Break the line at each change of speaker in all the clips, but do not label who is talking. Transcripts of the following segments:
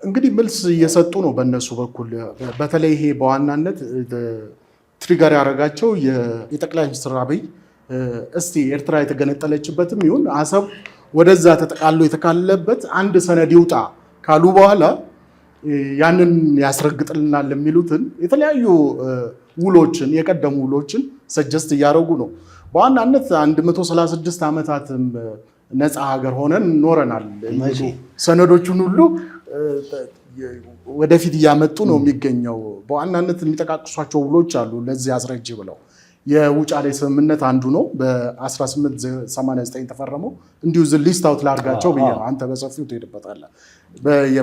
እንግዲህ መልስ እየሰጡ ነው በእነሱ በኩል። በተለይ ይሄ በዋናነት ትሪገር ያደረጋቸው የጠቅላይ ሚኒስትር አብይ እስቲ ኤርትራ የተገነጠለችበትም ይሁን አሰብ ወደዛ ተጠቃሎ የተካለለበት አንድ ሰነድ ይውጣ ካሉ በኋላ ያንን ያስረግጥልናል የሚሉትን የተለያዩ ውሎችን የቀደሙ ውሎችን ሰጀስት እያደረጉ ነው። በዋናነት 136 ዓመታትም ነፃ ሀገር ሆነን ኖረናል። ሰነዶቹን ሁሉ ወደፊት እያመጡ ነው የሚገኘው። በዋናነት የሚጠቃቅሷቸው ውሎች አሉ ለዚህ አስረጅ ብለው የውጫሌ ስምምነት አንዱ ነው። በ1889 ተፈረመው። እንዲሁ ሊስት አውት ላድርጋቸው ብዬ ነው። አንተ በሰፊው ትሄድበታለህ።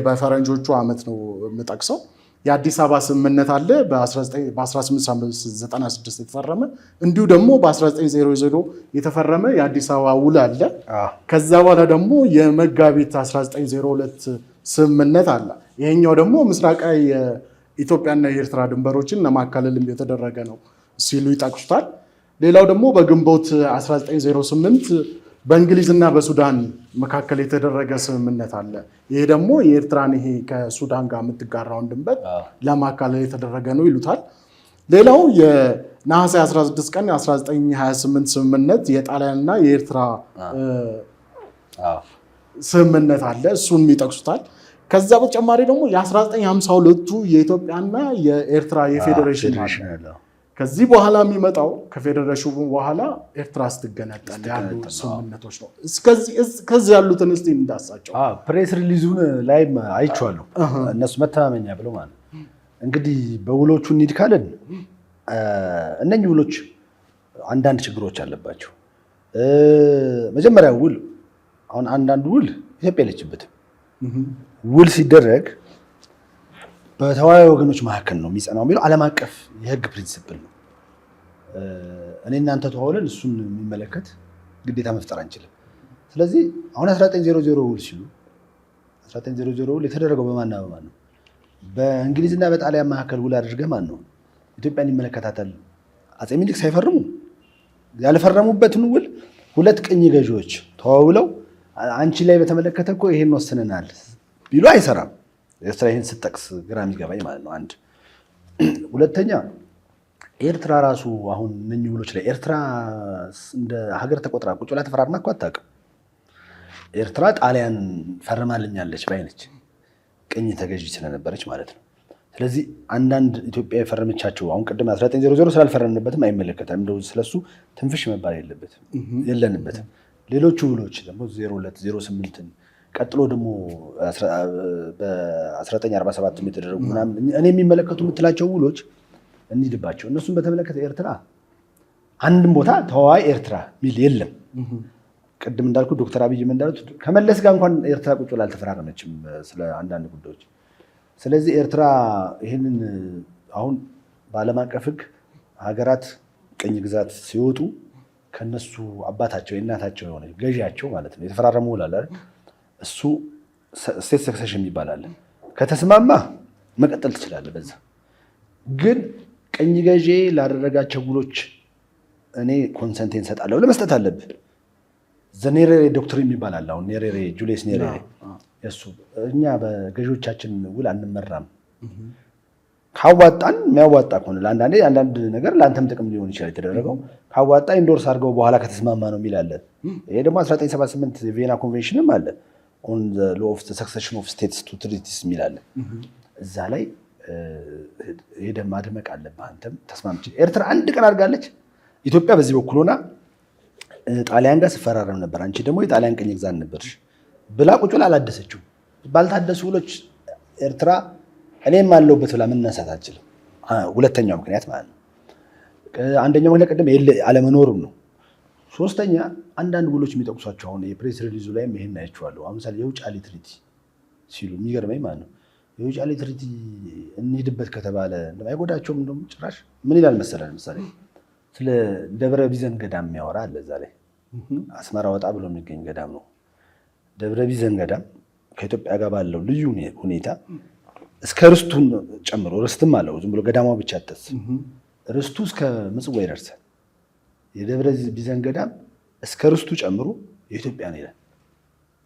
በፈረንጆቹ ዓመት ነው የምጠቅሰው። የአዲስ አበባ ስምምነት አለ በ1896 የተፈረመ፣ እንዲሁ ደግሞ በ1900 የተፈረመ የአዲስ አበባ ውል አለ። ከዛ በኋላ ደግሞ የመጋቢት 1902 ስምምነት አለ። ይሄኛው ደግሞ ምስራቃዊ የኢትዮጵያና የኤርትራ ድንበሮችን ለማካለልም የተደረገ ነው ሲሉ ይጠቅሱታል። ሌላው ደግሞ በግንቦት 1908 በእንግሊዝና በሱዳን መካከል የተደረገ ስምምነት አለ። ይሄ ደግሞ የኤርትራን ይሄ ከሱዳን ጋር የምትጋራውን ድንበር ለማካለል የተደረገ ነው ይሉታል። ሌላው የነሐሴ 16 ቀን 1928 ስምምነት የጣሊያንና የኤርትራ ስምምነት አለ። እሱን ይጠቅሱታል። ከዛ በተጨማሪ ደግሞ የ1952ቱ የኢትዮጵያና የኤርትራ የፌዴሬሽን አለ። ከዚህ በኋላ የሚመጣው ከፌዴሬሽኑ በኋላ ኤርትራ ስትገነጠል ያሉ ስምምነቶች ነው። ከዚህ ያሉትን እስቲ እንዳሳቸው
ፕሬስ ሪሊዙን ላይም አይቼዋለሁ። እነሱ መተማመኛ ብለው ማለት እንግዲህ በውሎቹ እንሂድ ካለን እነኚህ ውሎች አንዳንድ ችግሮች አለባቸው። መጀመሪያ ውል አሁን አንዳንድ ውል ኢትዮጵያ የለችበትም። ውል ሲደረግ በተዋናይ ወገኖች መካከል ነው የሚጸናው የሚለው ዓለም አቀፍ የህግ ፕሪንሲፕል ነው። እኔ እናንተ ተዋውለን እሱን የሚመለከት ግዴታ መፍጠር አንችልም። ስለዚህ አሁን 1900 ውል ሲሉ 1900 ውል የተደረገው በማን ነው? በእንግሊዝና በጣሊያን መካከል ውል አድርገህ ማን ነው ኢትዮጵያን ይመለከታታል? አፄ ምኒልክ ሳይፈርሙ ያልፈረሙበትን ውል ሁለት ቅኝ ገዢዎች ተዋውለው አንቺ ላይ በተመለከተ እኮ ይሄን ወስነናል ቢሉ አይሰራም። ኤርትራ ይሄን ስትጠቅስ ግራ የሚገባኝ ማለት ነው። አንድ ሁለተኛ ኤርትራ ራሱ አሁን እነኚህ ውሎች ላይ ኤርትራ እንደ ሀገር ተቆጥራ ቁጭ ብላ ተፈራርማ እኮ አታውቅም። ኤርትራ ጣሊያን ፈርማልኛለች ባይነች ቅኝ ተገዢ ስለነበረች ማለት ነው። ስለዚህ አንዳንድ ኢትዮጵያ የፈረመቻቸው አሁን ቅድም 1900 ስላልፈረምንበትም አይመለከተም። እንደው ስለሱ ትንፍሽ መባል የለንበትም። ሌሎቹ ውሎች ደግሞ 02 08ን ቀጥሎ ደግሞ በ1947 የተደረጉ ምናምን እኔ የሚመለከቱ የምትላቸው ውሎች እንሂድባቸው። እነሱን በተመለከተ ኤርትራ አንድም ቦታ ተዋዋይ ኤርትራ ሚል የለም። ቅድም እንዳልኩ ዶክተር አብይ እንዳሉት ከመለስ ጋር እንኳን ኤርትራ ቁጭ ብላ አልተፈራረመችም ስለ አንዳንድ ጉዳዮች። ስለዚህ ኤርትራ ይህንን አሁን በዓለም አቀፍ ሕግ ሀገራት ቅኝ ግዛት ሲወጡ ከነሱ አባታቸው የእናታቸው የሆነ ገዢያቸው ማለት ነው የተፈራረሙ ውል አለ። እሱ ስቴት ሰክሰሽን ይባላል። ከተስማማ መቀጠል ትችላለህ። በዛ ግን ቅኝ ገዢ ላደረጋቸው ውሎች እኔ ኮንሰንቴን ሰጣለሁ ለመስጠት አለብህ። ዘኔሬሬ ዶክትሪን ይባላል። አሁን ኔሬሬ ጁሊየስ ኔሬሬ እሱ እኛ በገዢዎቻችን ውል አንመራም፣ ካዋጣን የሚያዋጣ ከሆነ አንዳንድ ነገር ለአንተም ጥቅም ሊሆን ይችላል የተደረገው ካዋጣ ኢንዶርስ አድርገው በኋላ ከተስማማ ነው የሚላለ። ይሄ ደግሞ 1978 የቪየና ኮንቬንሽንም አለ ኦን ዘ ሎ ኦፍ ዘ ሰክሰሽን ኦፍ ስቴትስ ቱ ትሪቲስ የሚላለ። እዛ ላይ ሄደህ ማድመቅ አለብህ። አንተም ተስማምቼ ኤርትራ አንድ ቀን አድርጋለች። ኢትዮጵያ በዚህ በኩል ሆና ጣሊያን ጋር ስፈራረም ነበር፣ አንቺ ደግሞ የጣሊያን ቅኝ ግዛት ነበርሽ ብላ ቁጭ ብላ አላደሰችው። ባልታደሱ ውሎች ኤርትራ እኔም አለሁበት ብላ መነሳት አትችልም። ሁለተኛው ምክንያት ማለት ነው። አንደኛው ምክንያት ቀደም አለመኖሩም ነው። ሶስተኛ አንዳንድ ውሎች የሚጠቅሷቸው አሁን የፕሬስ ሪሊዙ ላይም ይሄን አይቼዋለሁ። አሁን ምሳሌ የውጫሌ ትሪቲ ሲሉ የሚገርመኝ ማለት ነው የውጫሌ ትሪቲ እንሂድበት ከተባለ እንደማይጎዳቸውም እንደውም ጭራሽ ምን ይላል መሰለህ፣ ለምሳሌ ስለ ደብረ ቢዘን ገዳም የሚያወራ አለ። እዛ ላይ አስመራ ወጣ ብሎ የሚገኝ ገዳም ነው። ደብረ ቢዘን ገዳም ከኢትዮጵያ ጋር ባለው ልዩ ሁኔታ እስከ ርስቱን ጨምሮ ርስትም አለው። ዝም ብሎ ገዳማው ብቻ አተስ ርስቱ እስከ ምጽዋ ይደርሳል። የደብረ ቢዘን ገዳም እስከ ርስቱ ጨምሮ የኢትዮጵያ ነው ይላል።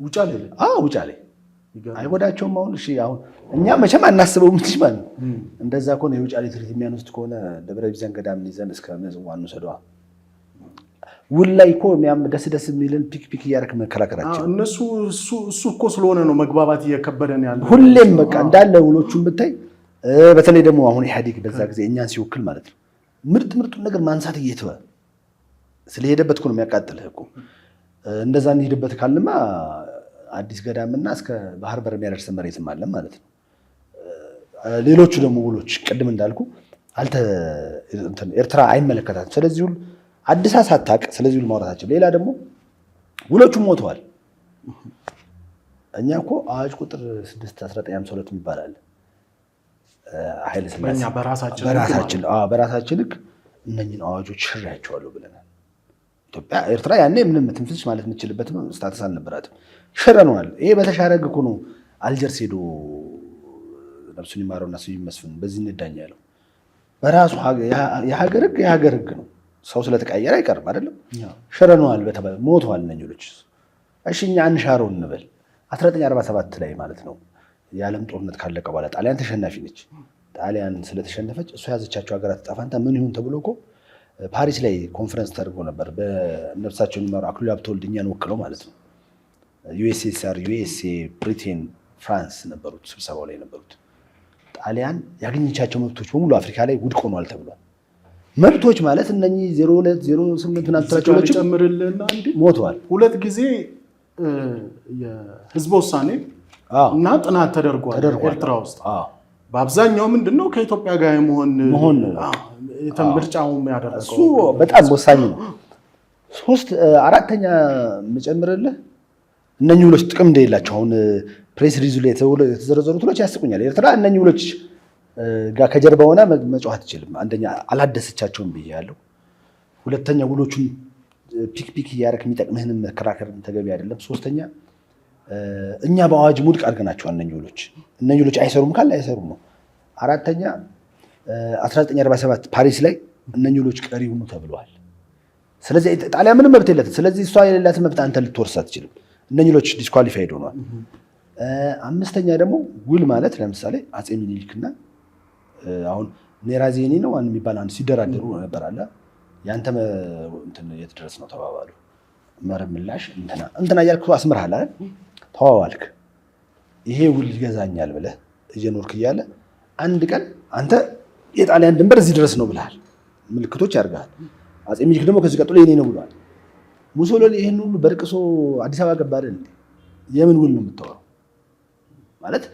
ውጫሌ
ውጫሌ አይጎዳቸውም። አሁን እሺ አሁን እኛ መቼም አናስበውም እንጂ ማለት ነው። እንደዛ ከሆነ የውጫሌ ትርኢት የሚያነሱት ከሆነ ደብረ ቢዘን ገዳም ይዘን እስከ ምጽዋ እንውሰደዋ። ውል ላይ እኮ ደስ የሚልን ፒክ እያደረክ መከራከራቸው
እነሱ እሱ እኮ ስለሆነ ነው መግባባት እየከበደን ያለ
ሁሌም በቃ እንዳለ ውሎቹን ብታይ። በተለይ ደግሞ አሁን ኢህአዴግ በዛ ጊዜ እኛን ሲወክል ማለት ነው ምርጡን ነገር ማንሳት እየተወ ስለሄደበት እኮ ነው የሚያቃጥልህ እኮ። እንደዛ እንሄድበት ካልንማ አዲስ ገዳምና እስከ ባህር በር የሚያደርስ መሬትም አለ ማለት ነው። ሌሎቹ ደግሞ ውሎች ቅድም እንዳልኩ ኤርትራ አይመለከታትም። ስለዚህ ሁሉ አዲስ ሳታቅ ስለዚህ ሁሉ ማውራታቸው። ሌላ ደግሞ ውሎቹም ሞተዋል። እኛ እኮ አዋጅ ቁጥር 6/1952 ይባላል ኃይለ ሥላሴ በራሳችን ልክ እነኝን አዋጆች ሽሬያቸዋለሁ ብለናል። ኤርትራ ያኔ ምንም ትንፍሽ ማለት የምችልበት ስታተስ አልነበራትም። ሽረነዋል። ይሄ በተሻረ ሕግ እኮ ነው አልጀርስ ሄዶ ነፍሱን ይማረውና ስዩም መስፍን በዚህ እንዳኛ ያለው በራሱ የሀገር ሕግ ነው። ሰው ስለተቀየረ አይቀርም አይደለም። ሽረነዋል በተባለ ሞተዋል እነኚህ ልጆች። እሺ እኛ አንሻረው እንበል 1947 ላይ ማለት ነው የዓለም ጦርነት ካለቀ በኋላ ጣሊያን ተሸናፊ ነች። ጣሊያን ስለተሸነፈች እሷ ያዘቻቸው ሀገራት ዕጣ ፈንታ ምን ይሁን ተብሎ እኮ ፓሪስ ላይ ኮንፈረንስ ተደርጎ ነበር። በነፍሳቸው የሚመሩ አክሊሉ ሀብተወልድ እኛን ወክለው ማለት ነው። ዩኤስኤስአር፣ ዩኤስኤ፣ ብሪቴን፣ ፍራንስ ነበሩት ስብሰባው ላይ ነበሩት። ጣሊያን ያገኘቻቸው መብቶች በሙሉ አፍሪካ ላይ ውድቅ ሆኗል ተብሏል። መብቶች ማለት እነኚህ 02 08 ናቸው
ጨምርልና
ሞተዋል።
ሁለት ጊዜ የህዝብ ውሳኔ እና ጥናት ተደርጓል ኤርትራ ውስጥ። በአብዛኛው ምንድነው ከኢትዮጵያ ጋር መሆን ምርጫውም ያደረገው
እሱ በጣም ወሳኝ ነው። አራተኛ የምጨምርልህ እነኚህ ውሎች ጥቅም እንደሌላቸው አሁን ፕሬስ ሪሊዙ ላይ የተዘረዘሩት ውሎች ያስቁኛል። ኤርትራ እነኚህ ውሎች ጋር ከጀርባ ሆና መጫወት አትችልም። አንደኛ አላደሰቻቸውም ብያለሁ። ሁለተኛ ውሎቹን ፒክ እያደረክ የሚጠቅምህንም መከራከር ተገቢ አይደለም። ሶስተኛ እኛ በአዋጅ ውድቅ አድርገናቸዋል። እነኚህ ውሎች አይሰሩም ካለ አይሰሩም ነው። አራተኛ 1947 ፓሪስ ላይ እነኚህ ውሎች ቀሪ ሁኑ ተብለዋል። ስለዚህ ጣሊያን ምንም መብት የለትም። ስለዚህ እሷ የሌላትን መብት አንተ ልትወርስ አትችልም። እነኚህ ውሎች ዲስኳሊፋይድ ሆነዋል። አምስተኛ ደግሞ ውል ማለት ለምሳሌ አፄ ሚኒሊክና አሁን ኔራዜኒ ነው የሚባል አንድ ሲደራደሩ ነበር አለ። ያንተ የት ድረስ ነው ተባባሉ። መረብ ምላሽ እንትና እያልክ አስምርሃል አይደል? ተዋዋልክ። ይሄ ውል ይገዛኛል ብለህ እየኖርክ እያለ አንድ ቀን አንተ የጣሊያን ድንበር እዚህ ድረስ ነው ብለሃል። ምልክቶች ያደርጋል። አፄ ሚኒሊክ ደግሞ ከዚህ ቀጥሎ የኔ ነው ብሏል። ሙሶሎኒ ይህን ሁሉ በርቅሶ አዲስ አበባ ገባ አይደል? የምን ውል ነው የምታወራው? ማለት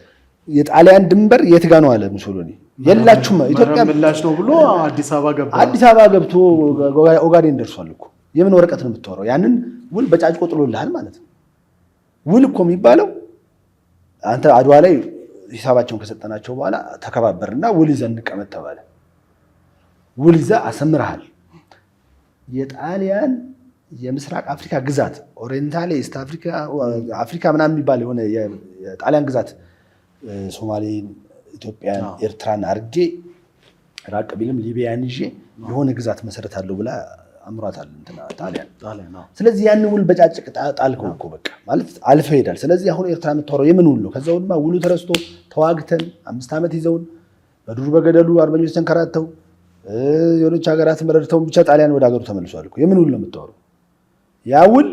የጣሊያን ድንበር የት ጋ ነው አለ ሙሶሎኒ። የላችሁም ኢትዮጵያ
ምላሽ ነው ብሎ አዲስ አበባ ገባ።
አዲስ አበባ ገብቶ ኦጋዴን ደርሷል እኮ። የምን ወረቀት ነው የምታወራው? ያንን ውል በጫጭቆ ጥሎልሃል ማለት ነው። ውል እኮ የሚባለው አንተ አድዋ ላይ ሂሳባቸውን ከሰጠናቸው በኋላ ተከባበርና ውል ይዘህ እንቀመጥ ተባለ። ውል ይዘህ አሰምርሃል። የጣሊያን የምስራቅ አፍሪካ ግዛት ኦሪየንታል ኢስት አፍሪካ ምናምን የሚባል የሆነ የጣሊያን ግዛት ሶማሌን፣ ኢትዮጵያን፣ ኤርትራን አርጌ ራቅ ቢልም ሊቢያን ይዤ የሆነ ግዛት መሰረት አለው ብላ አምሯታል ጣሊያን። ስለዚህ ያን ውል በጫጭቅ ጣልከው እኮ በቃ ማለት አልፈህ ሄዳል። ስለዚህ አሁን ኤርትራ የምታወራው የምን ውል ነው? ከዛ ውልማ ውሉ ተረስቶ ተዋግተን 5 ዓመት ይዘውን በዱር በገደሉ አርበኞች ተንከራተው የሆነች ሀገራትን ረድተውን ብቻ ጣሊያን ወደ ሀገሩ ተመልሷል እኮ። የምን ውል ነው የምታወራው? ያ ውል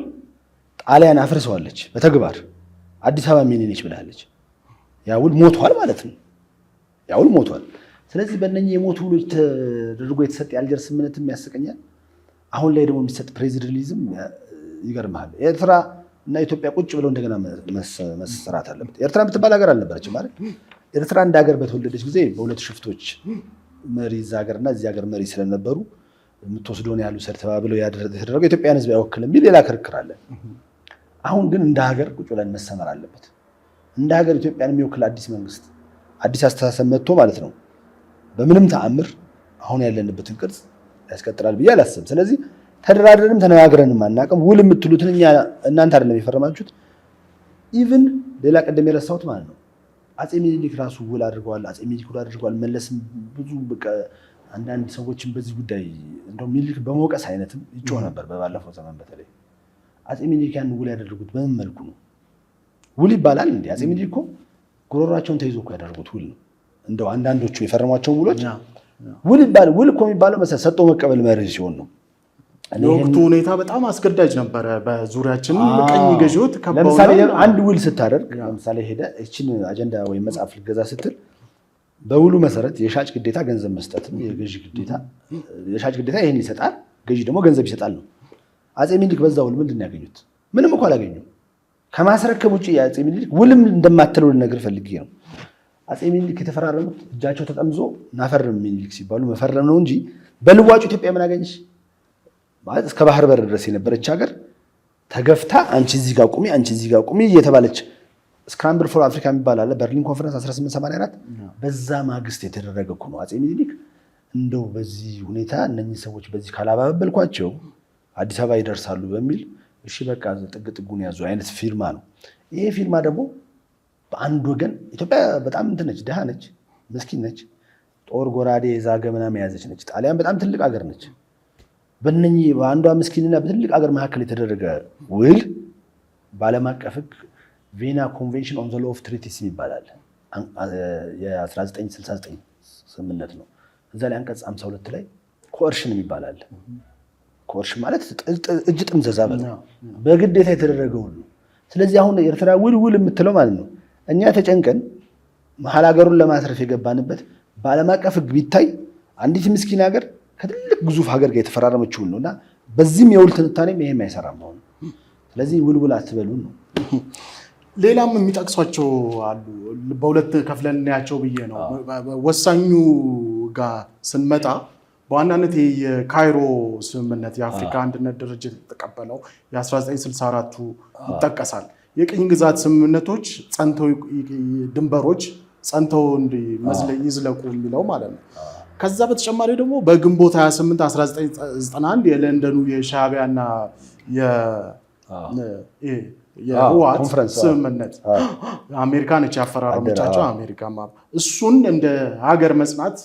ጣሊያን አፍርሰዋለች በተግባር አዲስ አበባ ምን ነች ብላለች። ያ ውል ሞቷል ማለት ነው። ያ ውል ሞቷል። ስለዚህ በእነኚህ የሞቱ ውሎች ተደርጎ የተሰጠ የአልጀርስ ስምምነትም ያስቀኛል። አሁን ላይ ደግሞ የሚሰጥ ፕሬዝ ሪሊዝም ይገርምሃል። ኤርትራ እና ኢትዮጵያ ቁጭ ብለው እንደገና መሰራት አለበት። ኤርትራ የምትባል ሀገር አልነበረችም ማለት። ኤርትራ እንደ ሀገር በተወለደች ጊዜ በሁለት ሽፍቶች መሪ እዛ ሀገርና እዚህ ሀገር መሪ ስለነበሩ የምትወስደውን ያሉ ሰር ተባብለው የተደረገው ኢትዮጵያን ሕዝብ አይወክልም የሚል ሌላ ክርክር አለ። አሁን ግን እንደ ሀገር ቁጭ ብለን መሰመር አለበት። እንደ ሀገር ኢትዮጵያን የሚወክል አዲስ መንግስት፣ አዲስ አስተሳሰብ መጥቶ ማለት ነው በምንም ተአምር አሁን ያለንበትን ቅርጽ ያስቀጥላል ብዬ አላስብም። ስለዚህ ተደራድረንም ተነጋግረንም አናውቅም። ውል የምትሉትን እናንተ አይደለም የፈረማችሁት። ኢቭን ሌላ ቀደም የረሳሁት ማለት ነው አፄ ሚኒሊክ ራሱ ውል አድርገዋል። አፄ ሚኒሊክ ውል አድርገዋል። መለስም ብዙ በቃ አንዳንድ ሰዎችን በዚህ ጉዳይ እንደው ሚኒሊክ በመውቀስ አይነትም ይጮህ ነበር በባለፈው ዘመን። በተለይ አፄ ሚኒሊክ ያን ውል ያደረጉት በምን መልኩ ነው? ውል ይባላል እንዴ? አፄ ምኒልክ እኮ ጉሮሯቸውን ተይዞ እኮ ያደረጉት ውል ነው። እንደው አንዳንዶቹ የፈረሟቸውን ውሎች ውል ይባላል። ውል እኮ የሚባለው መሰለህ ሰጥቶ መቀበል መርህ ሲሆን ነው።
የወቅቱ ሁኔታ በጣም አስገዳጅ ነበረ። በዙሪያችን ቀኝ ገዢዎች ከበው
ለምሳሌ አንድ ውል ስታደርግ ለምሳሌ ሄደህ እቺን አጀንዳ ወይም መጽሐፍ ልገዛ ስትል በውሉ መሰረት የሻጭ ግዴታ ገንዘብ መስጠትም የገዢ ግዴታ የሻጭ ግዴታ ይሄን ይሰጣል፣ ገዢ ደግሞ ገንዘብ ይሰጣል ነው። አፄ ምኒልክ በዛ ውል ምንድን ነው ያገኙት? ምንም እኮ አላገኙም። ከማስረከብ ውጭ የአፄ ምኒልክ ውልም እንደማትለው ልነግርህ ፈልጌ ነው። አፄ ምኒልክ የተፈራረሙት እጃቸው ተጠምዞ ናፈርም ምኒልክ ሲባሉ መፈረም ነው እንጂ በልዋጩ ኢትዮጵያ ምን አገኘች ማለት እስከ ባህር በር ድረስ የነበረች ሀገር ተገፍታ አንቺ እዚህ ጋር ቁሚ፣ አንቺ እዚህ ጋር ቁሚ እየተባለች ስክራምብል ፎር አፍሪካ የሚባል አለ በርሊን ኮንፈረንስ 1884 በዛ ማግስት የተደረገ እኮ ነው። አፄ ምኒልክ እንደው በዚህ ሁኔታ እነኚህ ሰዎች በዚህ ካላባበልኳቸው አዲስ አበባ ይደርሳሉ በሚል እሺ በቃ ጥግ ጥጉን ያዙ አይነት ፊርማ ነው። ይሄ ፊርማ ደግሞ በአንድ ወገን ኢትዮጵያ በጣም እንትን ነች፣ ድሃ ነች፣ ምስኪን ነች፣ ጦር ጎራዴ የዛገ ምናምን የያዘች ነች። ጣሊያን በጣም ትልቅ ሀገር ነች። በእነኚህ በአንዷ ምስኪንና በትልቅ ሀገር መካከል የተደረገ ውል በዓለም አቀፍ ሕግ ቬና ኮንቬንሽን ኦን ዘ ሎው ኦፍ ትሪቲስ ይባላል። የ1969 ስምምነት ነው። እዛ ላይ አንቀጽ 52 ላይ ኮርሽን ይባላል። ኮርሽን ማለት እጅ ጥምዘዛ በግዴታ የተደረገ ውል ነው። ስለዚህ አሁን ኤርትራ ውል የምትለው ማለት ነው እኛ ተጨንቀን መሀል ሀገሩን ለማስረፍ የገባንበት በዓለም አቀፍ ሕግ ቢታይ አንዲት ምስኪን ሀገር ከትልቅ ግዙፍ ሀገር ጋር የተፈራረመችው ውል ነው እና በዚህም የውል ትንታኔም ይሄም አይሰራም ነው። ስለዚህ ውል አትበሉን ነው።
ሌላም የሚጠቅሷቸው አሉ። በሁለት ከፍለን እናያቸው ብዬ ነው። ወሳኙ ጋር ስንመጣ በዋናነት የካይሮ ስምምነት የአፍሪካ አንድነት ድርጅት የተቀበለው የ1964ቱ ይጠቀሳል። የቅኝ ግዛት ስምምነቶች ጸንተው ድንበሮች ጸንተው ይዝለቁ የሚለው ማለት ነው። ከዛ በተጨማሪ ደግሞ በግንቦት 28 1991 የለንደኑ የሻዕቢያና የህወሓት ስምምነት አሜሪካ ነች ያፈራረመቻቸው። አሜሪካ እሱን እንደ ሀገር መጽናት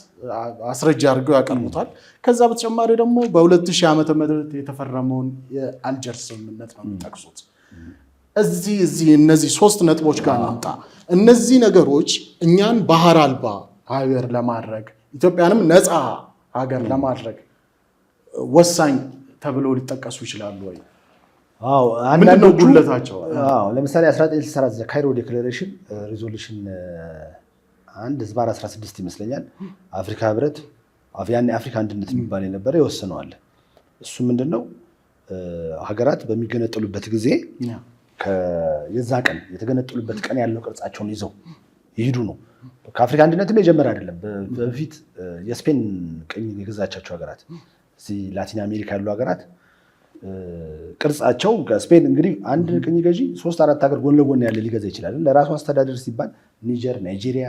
አስረጃ አድርገው ያቀርቡታል። ከዛ በተጨማሪ ደግሞ በ2000 ዓመተ ምህረት የተፈረመውን የአልጀርስ ስምምነት ነው የሚጠቅሱት። እነዚህ ሶስት ነጥቦች ጋር እንምጣ። እነዚህ ነገሮች እኛን ባህር አልባ ሀገር ለማድረግ ኢትዮጵያንም ነፃ ሀገር ለማድረግ ወሳኝ ተብለው ሊጠቀሱ ይችላሉ ወይ? ምንድነው ጉለታቸው?
ለምሳሌ 1964 ካይሮ ዴክላሬሽን ሪዞሉሽን 1/16 ይመስለኛል አፍሪካ ህብረት ያኔ አፍሪካ አንድነት የሚባል የነበረ ይወስነዋል። እሱ ምንድነው ሀገራት በሚገነጠሉበት ጊዜ የዛ ቀን የተገነጠሉበት ቀን ያለው ቅርጻቸውን ይዘው ይሄዱ ነው። ከአፍሪካ አንድነትም የጀመረ አይደለም። በፊት የስፔን ቅኝ የገዛቻቸው ሀገራት እዚህ ላቲን አሜሪካ ያሉ ሀገራት ቅርጻቸው ከስፔን እንግዲህ አንድ ቅኝ ገዢ 3-4 ሀገር ጎን ለጎን ያለ ሊገዛ ይችላል። ለራሱ አስተዳደር ሲባል ኒጀር፣ ናይጄሪያ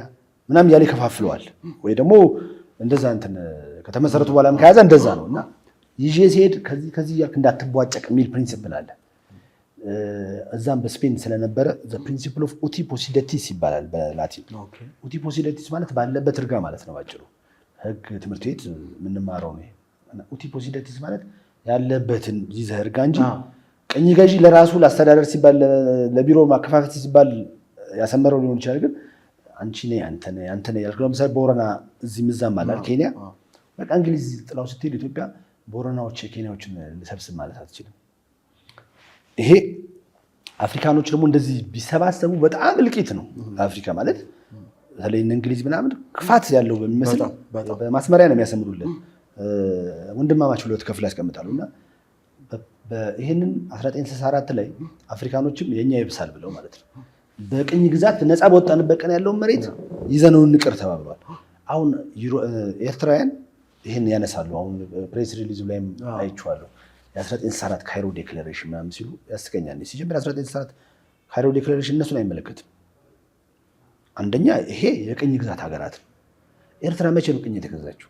ምናምን ያለ ይከፋፍለዋል። ወይ ደግሞ እንደዛ እንትን ከተመሰረቱ በኋላም ከያዘ እንደዛ ነው እና ይዤ ሲሄድ ከዚህ እያልክ እንዳትቧጨቅ የሚል ፕሪንሲፕል አለ። እዛም በስፔን ስለነበረ ፕሪንሲፕል ኦፍ ኡቲ ፖሲደቲስ ይባላል በላቲን። ኡቲ ፖሲደቲስ ማለት ባለበት እርጋ ማለት ነው። ባጭሩ ህግ ትምህርት ቤት የምንማረው ነው። ኡቲ ፖሲደቲስ ማለት ያለበትን ይዘህ እርጋ እንጂ ቅኝ ገዢ ለራሱ ለአስተዳደር ሲባል ለቢሮ ማከፋፈት ሲባል ያሰመረው ሊሆን ይችላል። ግን አንቺ ነህ አንተ ነህ ያልከው ለምሳሌ ቦረና እዚህ ምዛም አላል ኬንያ በቃ እንግሊዝ ጥላው ስትሄድ ኢትዮጵያ ቦረናዎች የኬንያዎችን ልሰብስብ ማለት አትችልም። ይሄ አፍሪካኖች ደግሞ እንደዚህ ቢሰባሰቡ በጣም እልቂት ነው። አፍሪካ ማለት በተለይ እንግሊዝ ምናምን ክፋት ያለው በሚመስል በማስመሪያ ነው የሚያሰምሩልን። ወንድማማች ብለው ከፍለው ያስቀምጣሉ እና ይህንን 1964 ላይ አፍሪካኖችም የኛ ይብሳል ብለው ማለት ነው በቅኝ ግዛት ነፃ በወጣንበት ቀን ያለውን መሬት ይዘነው እንቅር ተባብሏል። አሁን ኤርትራውያን ይህን ያነሳሉ። አሁን ፕሬስ ሪሊዙ ላይም አይቼዋለሁ። የ1964 ካይሮ ዴክላሬሽን ምናምን ሲሉ ያስቀኛል። ሲጀምር 1964 ካይሮ ዴክላሬሽን እነሱን አይመለከትም። አንደኛ ይሄ የቅኝ ግዛት ሀገራት ነው። ኤርትራ መቼ ነው ቅኝ የተገዛችው?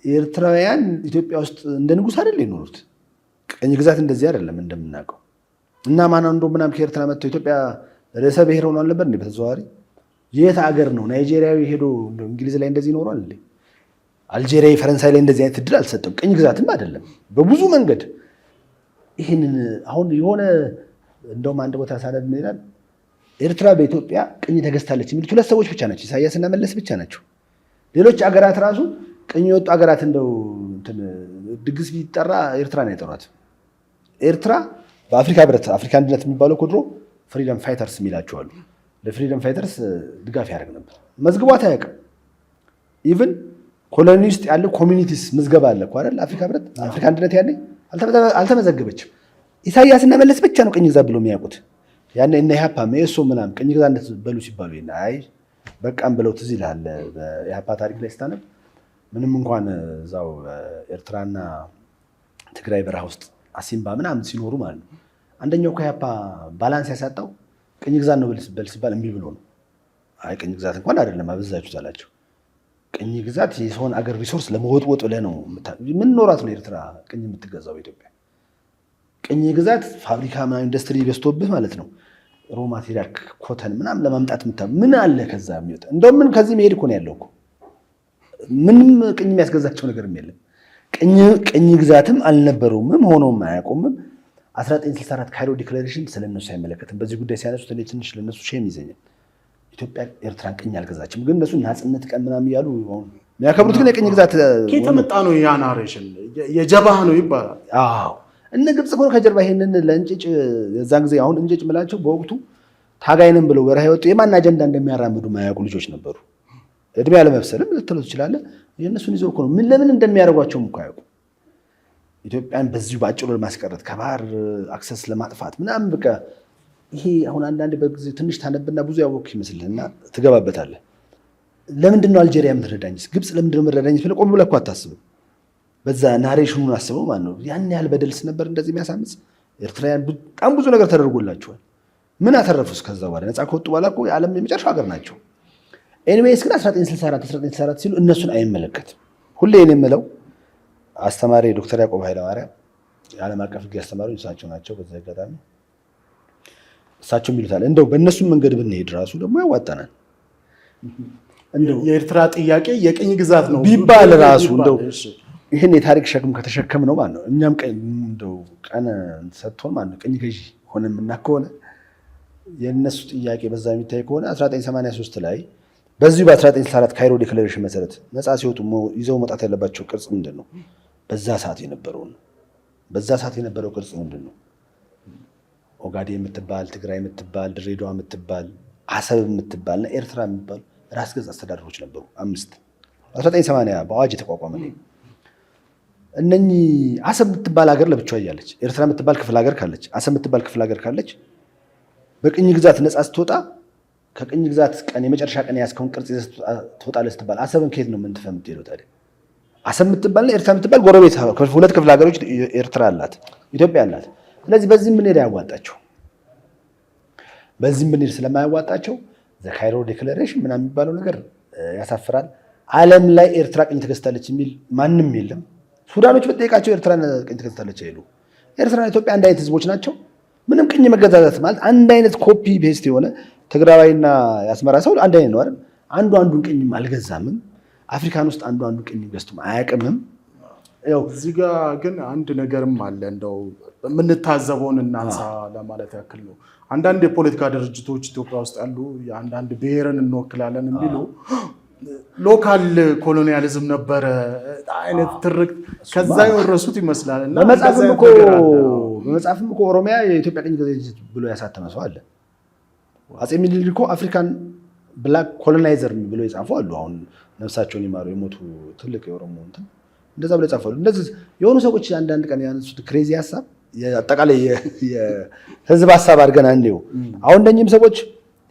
ኤርትራውያን ኢትዮጵያ ውስጥ እንደ ንጉሥ አይደል የኖሩት? ቅኝ ግዛት እንደዚህ አይደለም እንደምናውቀው። እና ማን እንደው ምናምን ከኤርትራ መጥተው ኢትዮጵያ ርዕሰ ብሔር ሆኖ አልነበር እንዴ? በተዘዋዋሪ የት ሀገር ነው ናይጄሪያዊ ሄዶ እንግሊዝ ላይ እንደዚህ ይኖራል እንዴ? አልጄሪያ ፈረንሳይ ላይ እንደዚህ አይነት እድል አልሰጠም። ቅኝ ግዛትም አይደለም በብዙ መንገድ። ይህንን አሁን የሆነ እንደውም አንድ ቦታ ሳነብ ምን ይላል ኤርትራ በኢትዮጵያ ቅኝ ተገዝታለች የሚሉት ሁለት ሰዎች ብቻ ናቸው፣ ኢሳያስና መለስ ብቻ ናቸው። ሌሎች አገራት ራሱ ቅኝ የወጡ አገራት እንደው ድግስ ቢጠራ ኤርትራን አይጠሯት። ኤርትራ በአፍሪካ ህብረት አፍሪካ አንድነት የሚባለው ድሮ ፍሪደም ፋይተርስ የሚላቸው አሉ። ለፍሪደም ፋይተርስ ድጋፍ ያደርግ ነበር። መዝግቧት አያውቅም። ኢቭን ኮሎኒ ውስጥ ያለው ኮሚኒቲስ ምዝገባ አለ እኮ አይደል? አፍሪካ ህብረት አፍሪካ አንድነት ያለ አልተመዘገበችም። ኢሳያስና መለስ ብቻ ነው ቅኝ ግዛት ብሎ የሚያውቁት። ያኔ እነ ኢህአፓ መኢሶ ምናምን ቅኝ ግዛት በሉ ሲባሉ አይ በቃም ብለው ትዝ ይልሃል። በኢህአፓ ታሪክ ላይ ስታነብ ምንም እንኳን እዛው ኤርትራና ትግራይ በረሃ ውስጥ አሲምባ ምናምን ሲኖሩ ማለት ነው። አንደኛው ከኢህአፓ ባላንስ ያሳጣው ቅኝ ግዛት ነው በል ሲባል እምቢ ብሎ ነው። አይ ቅኝ ግዛት እንኳን አይደለም አበዛችሁት አላቸው። ቅኝ ግዛት የሰውን አገር ሪሶርስ ለመወጥወጥ ብለህ ነው ምን ኖራት ነው ኤርትራ ቅኝ የምትገዛው ኢትዮጵያ። ቅኝ ግዛት ፋብሪካ ምናምን ኢንዱስትሪ በዝቶብህ ማለት ነው። ሮ ማቴሪያል ኮተን ምናምን ለማምጣት ምን አለ ከዛ የሚወጣ እንደውም ምን ከዚህ መሄድ እኮ ነው ያለው እኮ ምንም ቅኝ የሚያስገዛቸው ነገርም የለም። ቅኝ ግዛትም አልነበሩምም ሆኖም አያውቁምም። 1964 ካይሮ ዲክላሬሽን ስለነሱ አይመለከትም። በዚህ ጉዳይ ሲያነሱት እኔ ትንሽ ለነሱ ሼም ይዘኛል። ኢትዮጵያ ኤርትራን ቅኝ አልገዛችም፣ ግን እነሱ ናጽነት ቀን ምናምን እያሉ የሚያከብሩት ግን የቅኝ ግዛት
ከተመጣ ነው። ያ ናሬሽን የጀባህ ነው ይባላል።
አዎ እነ ግብጽ እኮ ከጀርባ ይሄንን ለእንጭጭ የዛን ጊዜ አሁን እንጭጭ ምላቸው በወቅቱ ታጋይንም ብለው በረሃ የወጡ የማን አጀንዳ እንደሚያራምዱ ማያውቁ ልጆች ነበሩ። እድሜ ያለመብሰልም ልትለው ትችላለህ። የእነሱን ይዘው እኮ ነው ለምን እንደሚያደርጓቸውም እኮ አያውቁ። ኢትዮጵያን በዚሁ በአጭሩ ለማስቀረት ከባህር አክሰስ ለማጥፋት ምናምን በቃ ይሄ አሁን አንዳንድ በጊዜ ትንሽ ታነብና ብዙ ያወቅህ ይመስልህና ትገባበታለህ። ለምንድን ነው አልጄሪያ የምትረዳኝስ? ግብፅ ለምንድን ነው የምትረዳኝስ ብለህ ቆም ብለህ እኮ አታስብም። በዛ ናሬሽኑን አስበው ማለት ነው። ያን ያህል በደልስ ነበር እንደዚህ የሚያሳምጽ። ኤርትራውያን በጣም ብዙ ነገር ተደርጎላቸዋል። ምን አተረፉስ? ከዛ በኋላ ነፃ ከወጡ በኋላ እኮ የዓለም የመጨረሻው ሀገር ናቸው። ኤኒዌይስ ግን 1964 ሲሉ እነሱን አይመለከትም። ሁሌ እኔ የምለው አስተማሪ ዶክተር ያዕቆብ ኃይለማርያም የዓለም አቀፍ ሕግ አስተማሪ እሳቸው ናቸው። በዚህ አጋጣሚ እሳቸው የሚሉታል እንደው በእነሱም መንገድ ብንሄድ ራሱ ደግሞ ያዋጣናል።
እንደው የኤርትራ ጥያቄ የቅኝ ግዛት ነው
ቢባል ራሱ እንደው ይህን የታሪክ ሸክም ከተሸከም ነው ማለት ነው። እኛም እንደው ቀን ሰጥቶን ማለት ነው ቅኝ ገዢ ሆነ የምና ከሆነ የእነሱ ጥያቄ በዛ የሚታይ ከሆነ 1983 ላይ በዚሁ በ1964 ካይሮ ዲክላሬሽን መሰረት ነፃ ሲወጡ ይዘው መውጣት ያለባቸው ቅርጽ ምንድን ነው? በዛ ሰዓት የነበረው ቅርጽ ምንድን ነው? ኦጋዴ የምትባል ትግራይ የምትባል ድሬዳዋ የምትባል አሰብ የምትባል እና ኤርትራ የሚባሉ ራስ ገዝ አስተዳደሮች ነበሩ። 1980 በአዋጅ የተቋቋመ ነው። እነኚህ አሰብ የምትባል ሀገር ለብቻዋ እያለች ኤርትራ የምትባል ክፍለ ሀገር ካለች አሰብ የምትባል ክፍለ ሀገር ካለች በቅኝ ግዛት ነፃ ስትወጣ ከቅኝ ግዛት ቀን የመጨረሻ ቀን ያስከውን ቅርጽ ትወጣለህ ስትባል አሰብን ከየት ነው የምንትፈ የምትሄደው ታዲያ? አሰብ የምትባልና ኤርትራ የምትባል ጎረቤት ሁለት ክፍለ ሀገሮች ኤርትራ አላት፣ ኢትዮጵያ አላት። ስለዚህ በዚህም ብንሄድ አያዋጣቸው። በዚህም ብንሄድ ስለማያዋጣቸው ዘካይሮ ዴክላሬሽን ምናምን የሚባለው ነገር ያሳፍራል። ዓለም ላይ ኤርትራ ቅኝ ተገዝታለች የሚል ማንም የለም። ሱዳኖች በጠየቃቸው ኤርትራ ቅኝ ተገዝታለች አይሉ። ኤርትራና ኢትዮጵያ አንድ አይነት ህዝቦች ናቸው። ምንም ቅኝ መገዛዛት ማለት አንድ አይነት ኮፒ ፔስት የሆነ ትግራዋይና የአስመራ ሰው አንድ አይነት ነው አይደል? አንዱ አንዱን ቅኝም አልገዛምም። አፍሪካን ውስጥ አንዱ አንዱን ቅኝ ገዝቶም አያውቅምም።
እዚህ ጋ ግን አንድ ነገርም አለ። እንደው የምንታዘበውን እናንሳ ለማለት ያክል ነው። አንዳንድ የፖለቲካ ድርጅቶች ኢትዮጵያ ውስጥ ያሉ የአንዳንድ ብሔርን እንወክላለን የሚሉ ሎካል ኮሎኒያሊዝም ነበረ አይነት ትርክት ከዛ የወረሱት ይመስላል። እና
በመጽሐፍም እኮ ኦሮሚያ የኢትዮጵያ ቅኝ ገዢ ብሎ ያሳተመ ሰው አለ። አፄ ምኒልክ እኮ አፍሪካን ብላክ ኮሎናይዘር ብሎ የጻፉ አሉ። አሁን ነፍሳቸውን ይማሩ የሞቱ ትልቅ የኦሮሞ እንትን እንደዛ ብሎ የጻፉ አሉ። እንደዚህ የሆኑ ሰዎች አንዳንድ ቀን ያነሱት ክሬዚ ሀሳብ አጠቃላይ የህዝብ ሀሳብ አድርገን አንዴው አሁን እነኝህም ሰዎች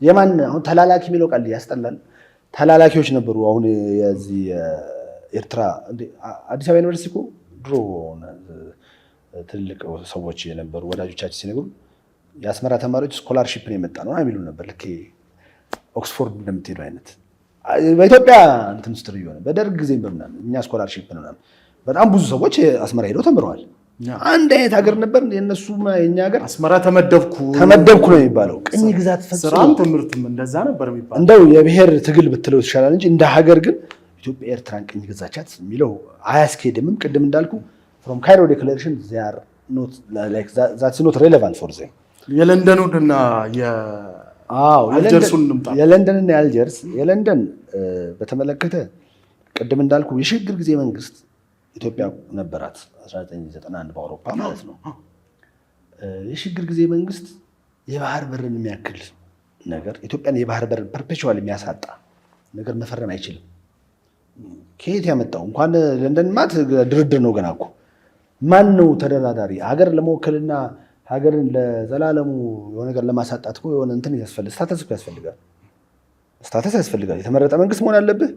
የማን አሁን ተላላኪ የሚለው ቃል ያስጠላል። ተላላኪዎች ነበሩ። አሁን የዚህ ኤርትራ አዲስ አበባ ዩኒቨርሲቲ እኮ ድሮ ትልቅ ሰዎች የነበሩ ወዳጆቻችን ሲነግሩ የአስመራ ተማሪዎች ስኮላርሺፕን የመጣ ነው የሚሉ ነበር። ልክ ኦክስፎርድ እንደምትሄዱ አይነት በኢትዮጵያ እንትን ውስጥ የሆነ በደርግ ጊዜም በምናምን እኛ ስኮላርሺፕ ነው ምናምን በጣም ብዙ ሰዎች አስመራ ሄደው ተምረዋል። አንድ አይነት ሀገር ነበር የነሱ የኛ ሀገር። አስመራ ተመደብኩ ነው የሚባለው። ቅኝ ግዛት
ስራም ትምህርትም እንደዛ ነበር የሚባለው።
እንደው የብሔር ትግል ብትለው ይሻላል እንጂ እንደ ሀገር ግን ኢትዮጵያ ኤርትራን ቅኝ ገዛቻት የሚለው አያስኬድምም። ቅድም እንዳልኩ from Cairo declaration they are not like that's not relevant for them።
የለንደኑና አልጀርሱን እንምጣ።
የለንደንና የአልጀርስ የለንደን በተመለከተ ቅድም እንዳልኩ የሽግግር ጊዜ መንግስት ኢትዮጵያ ነበራት 1991 በአውሮፓ ማለት ነው። የሽግግር ጊዜ መንግስት የባህር በርን የሚያክል ነገር ኢትዮጵያን የባህር በርን ፐርፔቹዋል የሚያሳጣ ነገር መፈረም አይችልም። ከየት ያመጣው? እንኳን ለንደን ማት ድርድር ነው ገና እኮ። ማን ነው ተደራዳሪ? ሀገር ለመወከልና ሀገርን ለዘላለሙ የሆነ ነገር ለማሳጣት እኮ የሆነ እንትን ያስፈልጋል። ስታተስ ያስፈልጋል። የተመረጠ መንግስት መሆን አለብህ።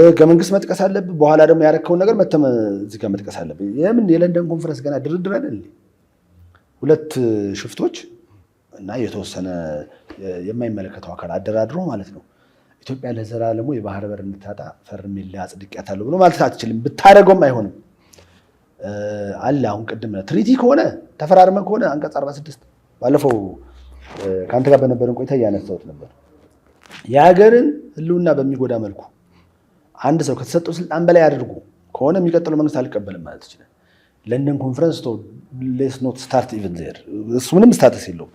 ህገ መንግስት መጥቀስ አለብህ። በኋላ ደግሞ ያረከውን ነገር እዚህ ጋር መጥቀስ አለብህ። የምን የለንደን ኮንፈረንስ ገና ድርድር አይደል? ሁለት ሽፍቶች እና የተወሰነ የማይመለከተው አካል አደራድሮ ማለት ነው ኢትዮጵያ ለዘላለሙ የባህር በር እንድታጣ ፈርሜልህ አጽድቄያታለሁ ብሎ ማለት አትችልም። ብታደርገውም አይሆንም አለ። አሁን ቅድም ትሪቲ ከሆነ ተፈራርመ ከሆነ አንቀጽ 46 ባለፈው ከአንተ ጋር በነበረን ቆይታ እያነሳሁት ነበር። የሀገርን ህልውና በሚጎዳ መልኩ አንድ ሰው ከተሰጠው ስልጣን በላይ አድርጎ ከሆነ የሚቀጥለው መንግስት አልቀበልም ማለት ይችላል። ለንደን ኮንፈረንስ ሌትስ ኖት ስታርት ኢቨን ዜር። እሱ ምንም ስታተስ የለውም።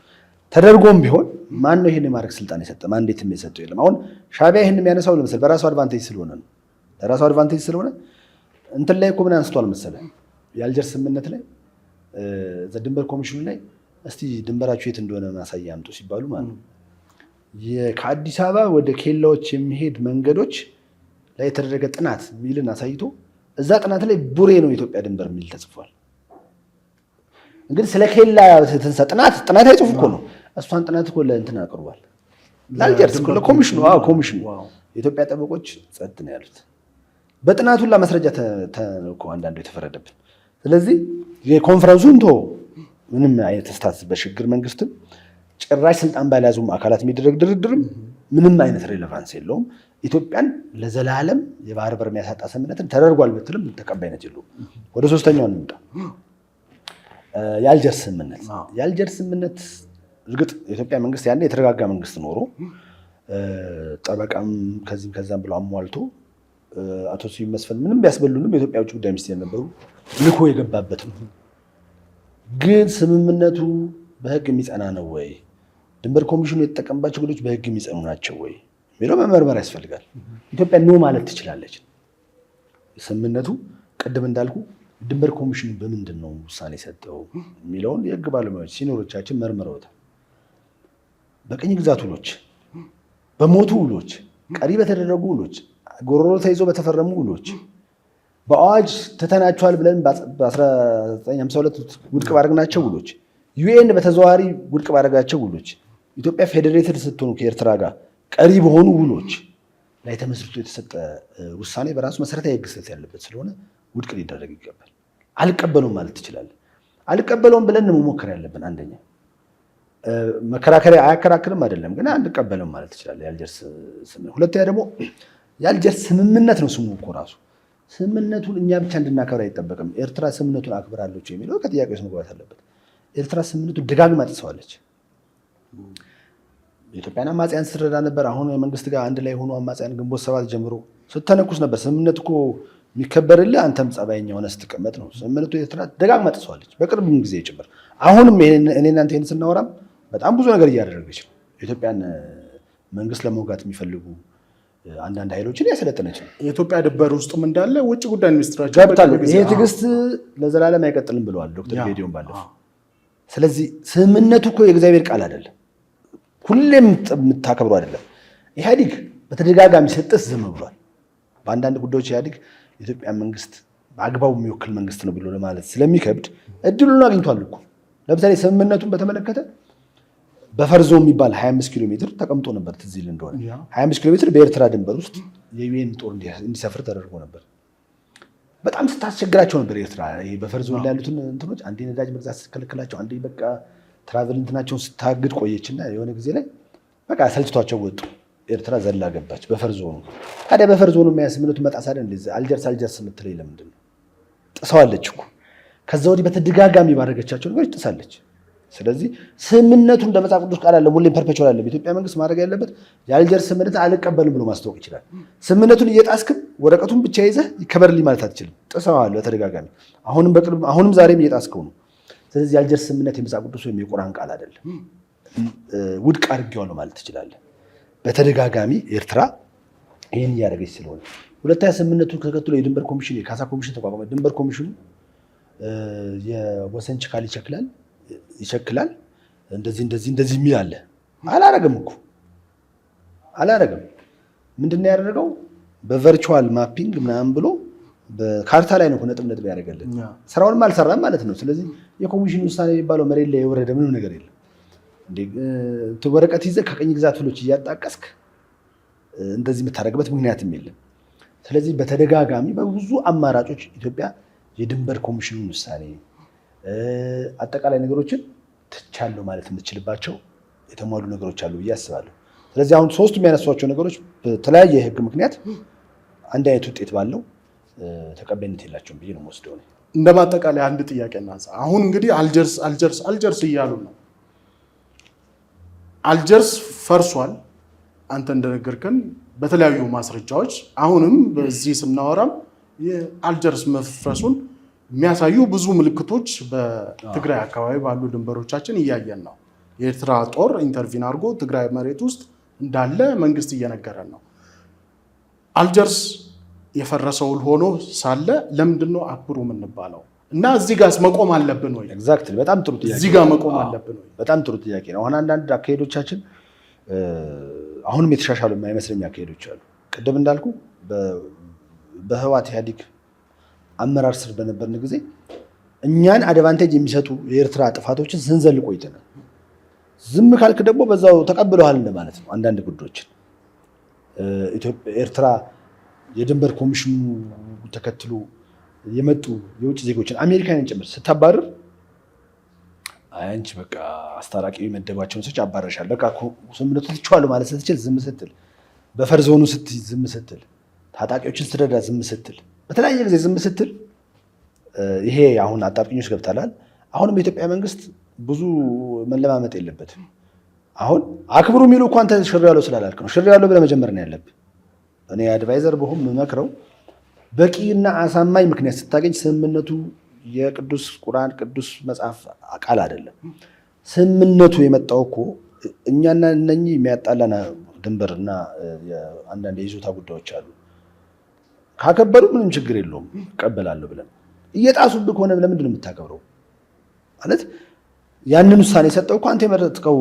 ተደርጎም ቢሆን ማን ነው ይሄን የማድረግ ስልጣን የሰጠ? ማንዴትም የሰጠው የለም። አሁን ሻዕቢያ ይሄን የሚያነሳው ለምሳሌ በራሱ አድቫንቴጅ ስለሆነ ነው። ለራሱ አድቫንቴጅ ስለሆነ እንትን ላይ እኮ ምን አንስቷል መሰለህ? የአልጀርስ ስምምነት ላይ ድንበር ኮሚሽኑ ላይ እስቲ ድንበራችሁ የት እንደሆነ ማሳያ አምጡ ሲባሉ ማለት ነው ከአዲስ አበባ ወደ ኬላዎች የሚሄድ መንገዶች ላይ የተደረገ ጥናት የሚልን አሳይቶ እዛ ጥናት ላይ ቡሬ ነው የኢትዮጵያ ድንበር የሚል ተጽፏል። እንግዲህ ስለ ኬላ ጥናት አይጽፉ እኮ ነው። እሷን ጥናት እኮ ለእንትን አቅርቧል ለአልጀርስ ለኮሚሽኑ። ኮሚሽኑ የኢትዮጵያ ጠበቆች ጸጥ ነው ያሉት። በጥናቱ ሁላ ማስረጃ እኮ አንዳንዱ የተፈረደብን። ስለዚህ የኮንፈረንሱን ምንም አይነት ስታትስ በሽግግር መንግስትም ጭራሽ ስልጣን ባልያዙም አካላት የሚደረግ ድርድርም ምንም አይነት ሬሌቫንስ የለውም። ኢትዮጵያን ለዘላለም የባህር በር የሚያሳጣ ስምምነትን ተደርጓል ብትልም ተቀባይነት የለውም። ወደ ሶስተኛው እንምጣ። የአልጀርስ ስምምነት። የአልጀርስ ስምምነት እርግጥ የኢትዮጵያ መንግስት ያኔ የተረጋጋ መንግስት ኖሮ ጠበቃም ከዚህም ከዛም ብሎ አሟልቶ አቶ ስዩም መስፍን ምንም ቢያስበሉንም የኢትዮጵያ ውጭ ጉዳይ ሚኒስቴር ነበሩ ልኮ የገባበት ነው። ግን ስምምነቱ በህግ የሚጸና ነው ወይ? ድንበር ኮሚሽኑ የተጠቀምባቸው ግዶች በህግ የሚጸኑ ናቸው ወይ የሚለው መመርመር ያስፈልጋል። ኢትዮጵያ ኖ ማለት ትችላለች። ስምምነቱ ቅድም እንዳልኩ ድንበር ኮሚሽኑ በምንድን ነው ውሳኔ ሰጠው የሚለውን የህግ ባለሙያዎች ሲኖሮቻችን መርምረውታል። በቅኝ ግዛት ውሎች፣ በሞቱ ውሎች፣ ቀሪ በተደረጉ ውሎች፣ ጎሮሮ ተይዞ በተፈረሙ ውሎች፣ በአዋጅ ትተናቸዋል ብለን በ1952 ውድቅ ባደረግናቸው ውሎች፣ ዩኤን በተዘዋዋሪ ውድቅ ባደረጋቸው ውሎች፣ ኢትዮጵያ ፌዴሬትድ ስትሆኑ ከኤርትራ ጋር ቀሪ በሆኑ ውሎች ላይ ተመስርቶ የተሰጠ ውሳኔ በራሱ መሰረታዊ ህግ ስህተት ያለበት ስለሆነ ውድቅ ሊደረግ ይገባል። አልቀበለውም ማለት ትችላለህ። አልቀበለውም ብለን መሞከር ያለብን አንደኛ መከራከሪያ አያከራክርም አይደለም፣ ግን አንቀበለውም ማለት ትችላለህ የአልጀርስ ስምምነት። ሁለተኛ ደግሞ የአልጀርስ ስምምነት ነው ስሙ እኮ ራሱ። ስምምነቱን እኛ ብቻ እንድናከብር አይጠበቅም። ኤርትራ ስምምነቱን አክብራለች የሚለው ከጥያቄ ውስጥ መግባት አለበት። ኤርትራ ስምምነቱን ደጋግማ ጥሰዋለች። የኢትዮጵያን አማጽያን ስትረዳ ነበር። አሁን የመንግስት ጋር አንድ ላይ ሆኖ አማጽያን ግንቦት 7 ጀምሮ ስተነኩስ ነበር። ስምምነት እኮ የሚከበርልህ አንተም ጸባይኛ ሆነ ስትቀመጥ ነው። ስምምነቱ ኤርትራ ደጋግማ ጥሰዋለች፣ በቅርብ ጊዜ ጭምር። አሁንም እኔ እናንተ ይህን ስናወራም በጣም ብዙ ነገር እያደረገች ነው። የኢትዮጵያን መንግስት ለመውጋት የሚፈልጉ አንዳንድ ኃይሎችን ያሰለጠነች ነው።
የኢትዮጵያ ድንበር ውስጥም እንዳለ ውጭ ጉዳይ ሚኒስትራቸው
ገብታለሁ። ይሄ ትዕግስት ለዘላለም አይቀጥልም ብለዋል ዶክተር ጌዲዮን ባለፈው። ስለዚህ ስምምነቱ እኮ የእግዚአብሔር ቃል አይደለም፣ ሁሌም የምታከብሩ አይደለም። ኢህአዲግ በተደጋጋሚ ስጥስ ዝም ብሏል። በአንዳንድ ጉዳዮች ኢህአዲግ የኢትዮጵያ መንግስት በአግባቡ የሚወክል መንግስት ነው ብሎ ለማለት ስለሚከብድ እድሉን አግኝቷል እኮ። ለምሳሌ ስምምነቱን በተመለከተ በፈርዞ የሚባል 25 ኪሎ ሜትር ተቀምጦ ነበር። ትዝ ይል እንደሆነ 25 ኪሎ ሜትር በኤርትራ ድንበር ውስጥ የዩኤን ጦር እንዲሰፍር ተደርጎ ነበር። በጣም ስታስቸግራቸው ነበር ኤርትራ። በፈርዞ ላይ ያሉትን እንትኖች አንዴ ነዳጅ መግዛት ስትከለክላቸው፣ አንዴ በቃ ትራቨል እንትናቸውን ስታግድ ቆየችና የሆነ ጊዜ ላይ በቃ ሰልችቷቸው ወጡ። ኤርትራ ዘላ ገባች በፈርዞ ነው። ታዲያ በፈርዞ ነው ስምምነቱን መጣስ አይደል? አልጀርስ የምትለኝ ለምንድን ነው? ጥሰዋለች እኮ። ከዛ ወዲህ በተደጋጋሚ ባደረገቻቸው ነገሮች ጥሳለች። ስለዚህ ስምምነቱን እንደ መጽሐፍ ቅዱስ ቃል አለ፣ ሁሌም ፐርፔቹዋል አለ። ኢትዮጵያ መንግስት ማድረግ ያለበት የአልጀርስ ስምምነት አልቀበልም ብሎ ማስታወቅ ይችላል። ስምምነቱን እየጣስክም ወረቀቱን ብቻ ይዘህ ይከበርልኝ ማለት አትችልም። ጥሰዋል በተደጋጋሚ። አሁንም ዛሬም እየጣስከው ነው። ስለዚህ የአልጀርስ ስምምነት የመጽሐፍ ቅዱስ ወይም የቁርአን ቃል አይደለም። ውድቅ አድርጌዋለሁ ማለት ትችላለህ። በተደጋጋሚ ኤርትራ ይህን እያደረገች ስለሆነ 2028ቱን ተከትሎ የድንበር ኮሚሽን የካሳ ኮሚሽን ተቋቋመ። ድንበር ኮሚሽኑ የወሰን ችካል ይቸክላል እንደዚህ የሚል አለ። አላረገም። ምንድን ነው ያደረገው? በቨርቹዋል ማፒንግ ምናምን ብሎ በካርታ ላይ ነው ነጥብ ያደረገልን። ስራውንም አልሰራም ማለት ነው። ስለዚህ የኮሚሽን ውሳኔ የሚባለው መሬት ላይ የወረደ ምንም ነገር የለም። ወረቀት ይዘህ ከቀኝ ግዛት ፍሎች እያጣቀስክ እንደዚህ የምታደርግበት ምክንያትም የለም። ስለዚህ በተደጋጋሚ በብዙ አማራጮች ኢትዮጵያ የድንበር ኮሚሽኑን ውሳኔ አጠቃላይ ነገሮችን ትቻለሁ ማለት የምትችልባቸው የተሟሉ ነገሮች አሉ ብዬ አስባለሁ። ስለዚህ አሁን ሶስቱ የሚያነሷቸው ነገሮች በተለያየ የህግ ምክንያት አንድ አይነት ውጤት ባለው ተቀባይነት የላቸውም ብዬ ነው የምወስደው።
እንደ ማጠቃለያ አንድ ጥያቄ እናንሳ። አሁን እንግዲህ አልጀርስ እያሉ ነው። አልጀርስ ፈርሷል። አንተ እንደነገርከን በተለያዩ ማስረጃዎች አሁንም በዚህ ስናወራም የአልጀርስ መፍረሱን የሚያሳዩ ብዙ ምልክቶች በትግራይ አካባቢ ባሉ ድንበሮቻችን እያየን ነው። የኤርትራ ጦር ኢንተርቪን አድርጎ ትግራይ መሬት ውስጥ እንዳለ መንግስት እየነገረን ነው። አልጀርስ የፈረሰው ሆኖ ሳለ ለምንድን ነው አክብሩ የምንባለው? እና እዚህ ጋር መቆም አለብን ወይ?
ኤግዛክትሊ። በጣም ጥሩ ጥያቄ።
እዚህ ጋር መቆም አለብን ወይ?
በጣም ጥሩ ጥያቄ ነው። አሁን አንዳንድ አካሄዶቻችን አሁንም የተሻሻሉ የማይመስለኝ አካሄዶች አሉ። ቅድም እንዳልኩ በህወሓት ኢህአዴግ አመራር ስር በነበርን ጊዜ እኛን አድቫንቴጅ የሚሰጡ የኤርትራ ጥፋቶችን ስንዘል ቆይተናል። ዝም ካልክ ደግሞ በዛው ተቀብለዋል እንደማለት ነው። አንዳንድ ጉዳዮችን ኤርትራ የድንበር ኮሚሽኑ ተከትሎ የመጡ የውጭ ዜጎችን አሜሪካንን ጭምር ስታባረር አንቺ በቃ አስታራቂ የመደባቸውን ሰዎች አባረሻል፣ በቃ ስምምነቱን ትችዋለሁ ማለት ስትችል ዝም ስትል፣ በፈርዞኑ ስትይ ዝም ስትል፣ ታጣቂዎችን ስትረዳ ዝም ስትል፣ በተለያየ ጊዜ ዝም ስትል ይሄ አሁን አጣብቂኞች ገብታላል። አሁንም የኢትዮጵያ መንግስት ብዙ መለማመጥ የለበትም። አሁን አክብሩ የሚሉ እኮ አንተ ሽር ያለው ስላላልክ ነው። ሽር ያለው ብለህ መጀመር ነው ያለብህ። እኔ አድቫይዘር በሆን የምመክረው በቂና አሳማኝ ምክንያት ስታገኝ ስምምነቱ የቅዱስ ቁርአን ቅዱስ መጽሐፍ ቃል አይደለም። ስምምነቱ የመጣው እኮ እኛና እነኚህ የሚያጣላና ድንበርና አንዳንድ የይዞታ ጉዳዮች አሉ። ካከበሩ ምንም ችግር የለውም እቀበላለሁ ብለን እየጣሱብህ ከሆነ ለምንድን ነው የምታከብረው? ማለት ያንን ውሳኔ የሰጠው እኮ አንተ የመረጥከው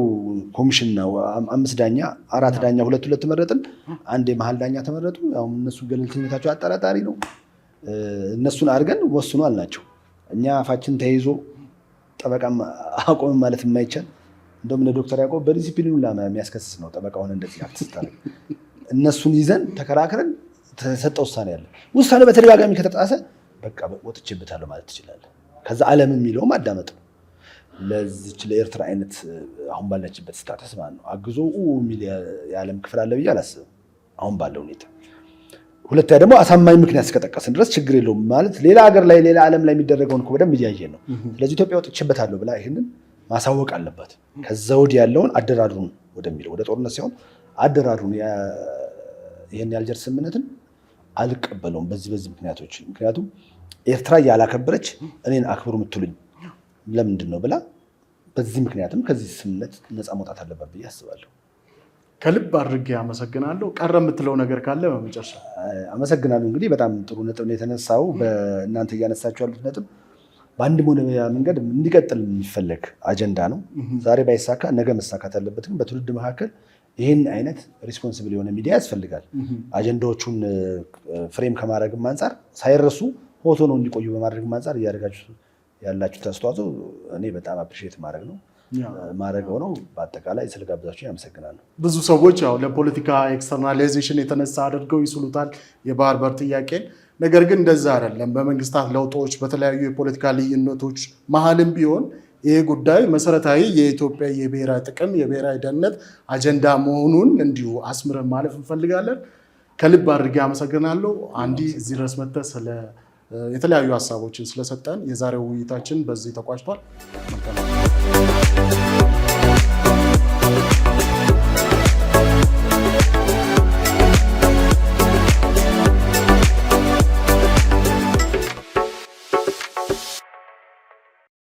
ኮሚሽን ነው። 5 ዳኛ 4 ዳኛ 2 መረጥን፣ አንድ የመሀል ዳኛ ተመረጡ። ያው እነሱ ገለልተኝነታቸው አጠራጣሪ ነው። እነሱን አድርገን ወስኑ አልናቸው። እኛ አፋችን ተይዞ ጠበቃም አቆም ማለት የማይቻል እንደውም ለዶክተር ያዕቆብ በዲሲፕሊኑ የሚያስከስስ ነው ጠበቃውን እንደዚህ አትስታረግ። እነሱን ይዘን ተከራክረን ተሰጠ ውሳኔ ያለ ውሳኔ በተደጋጋሚ ከተጣሰ በቃ ወጥቼበታለሁ ማለት ትችላለህ። ከዛ ዓለም የሚለውም አዳመጥ ነው። ለዚች ለኤርትራ አይነት አሁን ባለችበት ስታተስ ማለት ነው አግዞ የሚል የዓለም ክፍል አለ ብዬ አላስብም አሁን ባለው ሁኔታ። ሁለተኛ ደግሞ አሳማኝ ምክንያት እስከጠቀስን ድረስ ችግር የለውም ማለት ሌላ ሀገር ላይ ሌላ ዓለም ላይ የሚደረገውን እኮ በደንብ እያየን ነው። ስለዚህ ኢትዮጵያ ወጥቼበታለሁ ብላ ይህንን ማሳወቅ አለባት። ከዛ ወዲህ ያለውን አደራድሩን ወደሚለው ወደ ጦርነት ሲሆን አደራድሩን ይህን የአልጀርስ ስምምነትን አልቀበለውም በዚህ ምክንያቶች። ምክንያቱም ኤርትራ ያላከበረች እኔን አክብሩ የምትሉኝ ለምንድን ነው ብላ በዚህ ምክንያትም ከዚህ ስምምነት ነፃ መውጣት አለባት ብዬ አስባለሁ።
ከልብ አድርጌ አመሰግናለሁ። ቀረ የምትለው ነገር ካለ በመጨረሻ?
አመሰግናለሁ። እንግዲህ በጣም ጥሩ ነጥብ ነው የተነሳው። በእናንተ እያነሳችሁ ያሉት ነጥብ በአንድም ሆነ በሌላ መንገድ እንዲቀጥል የሚፈለግ አጀንዳ ነው። ዛሬ ባይሳካ ነገ መሳካት አለበት። ግን በትውልድ መካከል ይህን አይነት ሪስፖንሲብል የሆነ ሚዲያ ያስፈልጋል። አጀንዳዎቹን ፍሬም ከማድረግም አንጻር ሳይረሱ ፎቶ ነው እንዲቆዩ በማድረግም አንጻር እያደረጋችሁ ያላችሁት አስተዋጽኦ እኔ በጣም አፕሪሺየት ማድረግ ነው ማድረገው ነው። በአጠቃላይ ስለጋበዛችሁ ያመሰግናለሁ። ብዙ ሰዎች ያው ለፖለቲካ ኤክስተርናላይዜሽን የተነሳ አድርገው ይስሉታል የባህር በር ጥያቄን። ነገር ግን እንደዛ አይደለም። በመንግስታት ለውጦች፣ በተለያዩ የፖለቲካ ልዩነቶች መሀልም ቢሆን ይሄ ጉዳይ መሰረታዊ የኢትዮጵያ የብሔራዊ ጥቅም የብሔራዊ ደህንነት አጀንዳ መሆኑን እንዲሁ አስምረን ማለፍ እንፈልጋለን። ከልብ አድርጌ አመሰግናለሁ። አንዲ እዚህ ድረስ መጥተህ የተለያዩ ሀሳቦችን ስለሰጠን የዛሬው ውይይታችን በዚህ ተቋጭቷል።